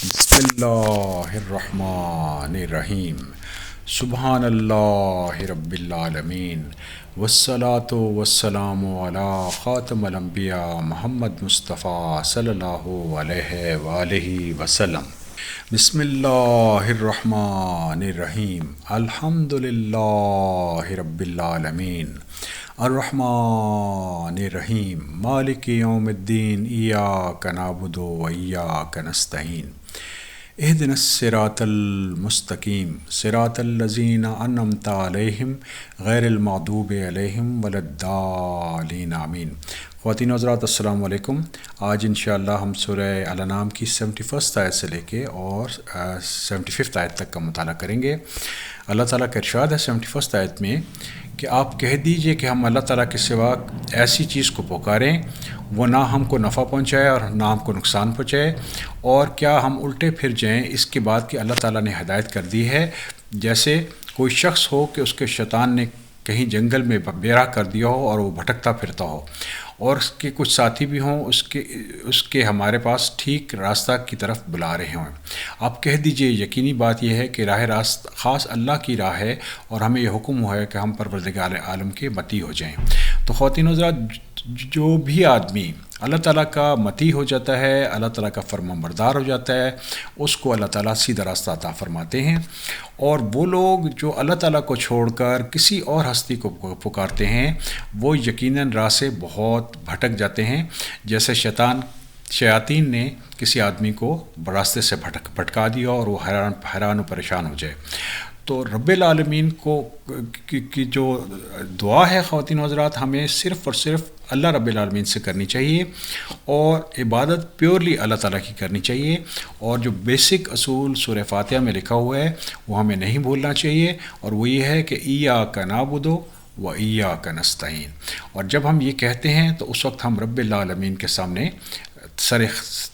بسم اللہ الرحمن الرحیم سبحان اللہ رب العالمین والصلاة والسلام علی خاتم الانبیاء محمد مصطفیٰ صلی اللہ علیہ وآلہ وسلم۔ بسم اللہ الرحمن الرحیم الحمد للہ رب العالمین الرحمن الرحیم مالک یوم الدین ایاک نعبد و ایاک نستعین اہدنا الصراط المستقیم صراط الذین انعمت علیہم غیر المغضوب علیہم ولا الضالین آمین۔ خواتین و حضرات السلام علیکم۔ آج انشاءاللہ ہم سورہ الانعام کی 71 آیت سے لے کے اور 75 آیت تک کا مطالعہ کریں گے۔ اللہ تعالیٰ کا ارشاد ہے 71 آیت میں کہ آپ کہہ دیجئے کہ ہم اللہ تعالیٰ کے سوا ایسی چیز کو پکاریں وہ نہ ہم کو نفع پہنچائے اور نہ ہم کو نقصان پہنچائے، اور کیا ہم الٹے پھر جائیں اس کے بعد کہ اللہ تعالیٰ نے ہدایت کر دی ہے۔ جیسے کوئی شخص ہو کہ اس کے شیطان نے کہیں جنگل میں بیراہ کر دیا ہو اور وہ بھٹکتا پھرتا ہو، اور اس کے کچھ ساتھی بھی ہوں اس کے ہمارے پاس ٹھیک راستہ کی طرف بلا رہے ہوں۔ آپ کہہ دیجئے یقینی بات یہ ہے کہ راہ راست خاص اللہ کی راہ ہے، اور ہمیں یہ حکم ہوا ہے کہ ہم پروردگار عالم کے مطیع ہو جائیں۔ تو خواتین و حضرات، جو بھی آدمی اللہ تعالیٰ کا مطیع ہو جاتا ہے، اللہ تعالیٰ کا فرمانبردار ہو جاتا ہے، اس کو اللہ تعالیٰ سیدھا راستہ عطا فرماتے ہیں۔ اور وہ لوگ جو اللہ تعالیٰ کو چھوڑ کر کسی اور ہستی کو پکارتے ہیں وہ یقیناً راہ سے بہت بھٹک جاتے ہیں، جیسے شیاطین نے کسی آدمی کو راستے سے بھٹکا دیا اور وہ حیران و پریشان ہو جائے۔ تو رب العالمین کی جو دعا ہے خواتین و حضرات، ہمیں صرف اور صرف اللہ رب العالمین سے کرنی چاہیے، اور عبادت پیورلی اللہ تعالیٰ کی کرنی چاہیے، اور جو بیسک اصول سورہ فاتحہ میں لکھا ہوا ہے وہ ہمیں نہیں بھولنا چاہیے، اور وہ یہ ہے کہ ایاک نعبد و ایاک نستعین۔ اور جب ہم یہ کہتے ہیں تو اس وقت ہم رب العالمین کے سامنے سر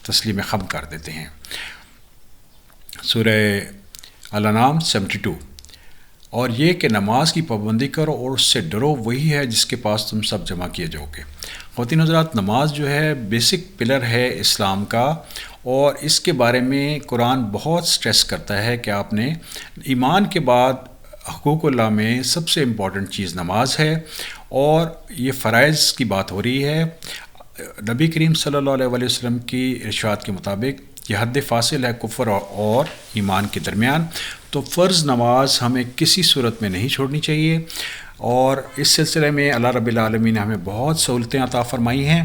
تسلیم خم کر دیتے ہیں۔ سورہ الانعام 72۔ اور یہ کہ نماز کی پابندی کرو اور اس سے ڈرو، وہی ہے جس کے پاس تم سب جمع کیے جاؤ گے۔ خواتین حضرات، نماز جو ہے بیسک پلر ہے اسلام کا، اور اس کے بارے میں قرآن بہت سٹریس کرتا ہے کہ آپ نے ایمان کے بعد حقوق اللہ میں سب سے امپورٹنٹ چیز نماز ہے، اور یہ فرائض کی بات ہو رہی ہے۔ نبی کریم صلی اللہ علیہ وسلم کی ارشاد کے مطابق یہ حد فاصل ہے کفر اور ایمان کے درمیان، تو فرض نماز ہمیں کسی صورت میں نہیں چھوڑنی چاہیے۔ اور اس سلسلے میں اللہ رب العالمین نے ہمیں بہت سہولتیں عطا فرمائی ہیں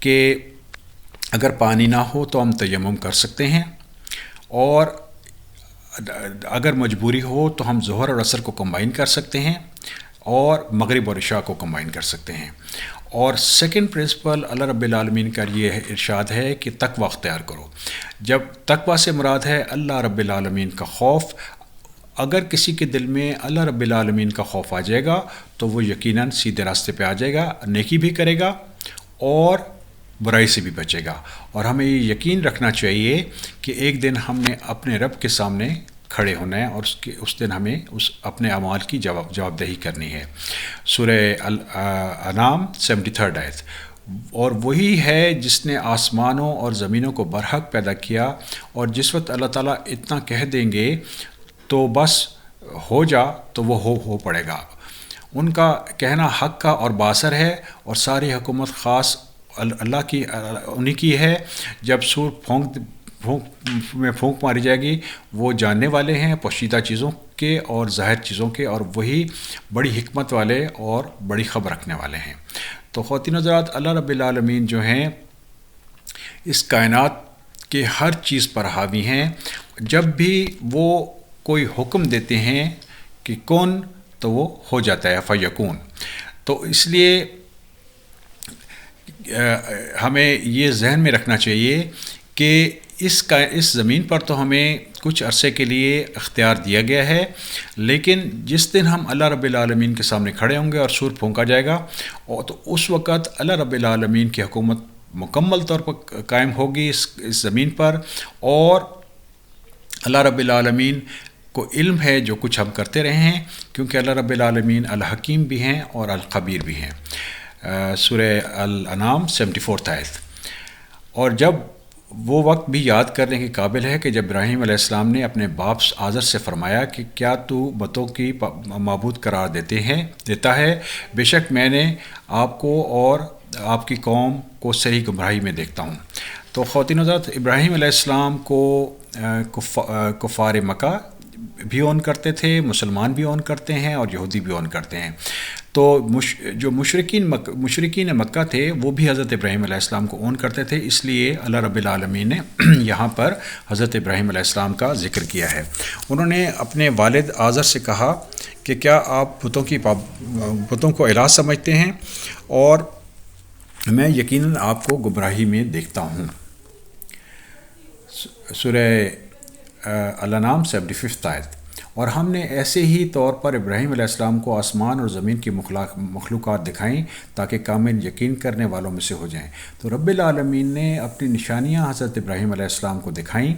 کہ اگر پانی نہ ہو تو ہم تیمم کر سکتے ہیں، اور اگر مجبوری ہو تو ہم ظہر اور عصر کو کمبائن کر سکتے ہیں، اور مغرب اور عشاء کو کمبائن کر سکتے ہیں۔ اور سیکنڈ پرنسپل اللہ رب العالمین کا یہ ارشاد ہے کہ تقوی اختیار کرو۔ جب تقوی سے مراد ہے اللہ رب العالمین کا خوف، اگر کسی کے دل میں اللہ رب العالمین کا خوف آ جائے گا تو وہ یقیناً سیدھے راستے پہ آ جائے گا، نیکی بھی کرے گا اور برائی سے بھی بچے گا۔ اور ہمیں یہ یقین رکھنا چاہیے کہ ایک دن ہم نے اپنے رب کے سامنے کھڑے ہونا ہے، اور اس دن ہمیں اپنے اعمال کی جواب دہی کرنی ہے۔ سورہ الانعام 73 آیت۔ اور وہی ہے جس نے آسمانوں اور زمینوں کو برحق پیدا کیا، اور جس وقت اللہ تعالیٰ اتنا کہہ دیں گے تو بس ہو جا تو وہ ہو پڑے گا۔ ان کا کہنا حق کا اور باثر ہے، اور ساری حکومت خاص اللہ کی انہی کی ہے۔ جب سور پھونک ماری جائے گی، وہ جاننے والے ہیں پوشیدہ چیزوں کے اور ظاہر چیزوں کے، اور وہی بڑی حکمت والے اور بڑی خبر رکھنے والے ہیں۔ تو خواتین حضرات، اللہ رب العالمین جو ہیں اس کائنات کے ہر چیز پر حاوی ہیں۔ جب بھی وہ کوئی حکم دیتے ہیں کہ کون، تو وہ ہو جاتا ہے، فیکون۔ تو اس لیے ہمیں یہ ذہن میں رکھنا چاہیے کہ اس زمین پر تو ہمیں کچھ عرصے کے لیے اختیار دیا گیا ہے، لیکن جس دن ہم اللہ رب العالمین کے سامنے کھڑے ہوں گے اور سور پھونکا جائے گا، اور تو اس وقت اللہ رب العالمین کی حکومت مکمل طور پر قائم ہوگی اس زمین پر، اور اللہ رب العالمین کو علم ہے جو کچھ ہم کرتے رہے ہیں، کیونکہ اللہ رب العالمین الحکیم بھی ہیں اور الخبیر بھی ہیں۔ سورہ الانعام 74 آیت۔ اور جب وہ وقت بھی یاد کرنے کے قابل ہے کہ جب ابراہیم علیہ السلام نے اپنے باپ آزر سے فرمایا کہ کیا تو بتوں کی معبود قرار دیتا ہے، بے شک میں نے آپ کو اور آپ کی قوم کو صحیح گمراہی میں دیکھتا ہوں۔ تو خواتین حضرات، ابراہیم علیہ السلام کو کفار مکہ بھی اون کرتے تھے، مسلمان بھی اون کرتے ہیں اور یہودی بھی اون کرتے ہیں۔ تو جو مشرکین مکہ تھے وہ بھی حضرت ابراہیم علیہ السلام کو اون کرتے تھے، اس لیے اللہ رب العالمین نے یہاں پر حضرت ابراہیم علیہ السلام کا ذکر کیا ہے۔ انہوں نے اپنے والد آزر سے کہا کہ کیا آپ بتوں کو الہ سمجھتے ہیں، اور میں یقیناً آپ کو گمراہی میں دیکھتا ہوں۔ سورہ الانعام 75 آیت۔ اور ہم نے ایسے ہی طور پر ابراہیم علیہ السلام کو آسمان اور زمین کی مخلوقات دکھائیں تاکہ کامل یقین کرنے والوں میں سے ہو جائیں۔ تو رب العالمین نے اپنی نشانیاں حضرت ابراہیم علیہ السلام کو دکھائیں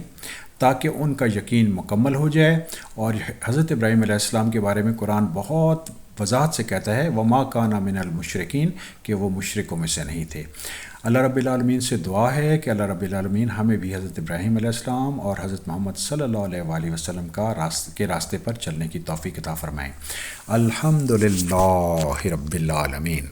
تاکہ ان کا یقین مکمل ہو جائے۔ اور حضرت ابراہیم علیہ السلام کے بارے میں قرآن بہت وضاحت سے کہتا ہے وما کان من المشرکین، کہ وہ مشرکوں میں سے نہیں تھے۔ اللہ رب العالمین سے دعا ہے کہ اللہ رب العالمین ہمیں بھی حضرت ابراہیم علیہ السلام اور حضرت محمد صلی اللہ علیہ وآلہ وسلم کے راستے پر چلنے کی توفیق عطا فرمائیں۔ الحمدللہ رب العالمین۔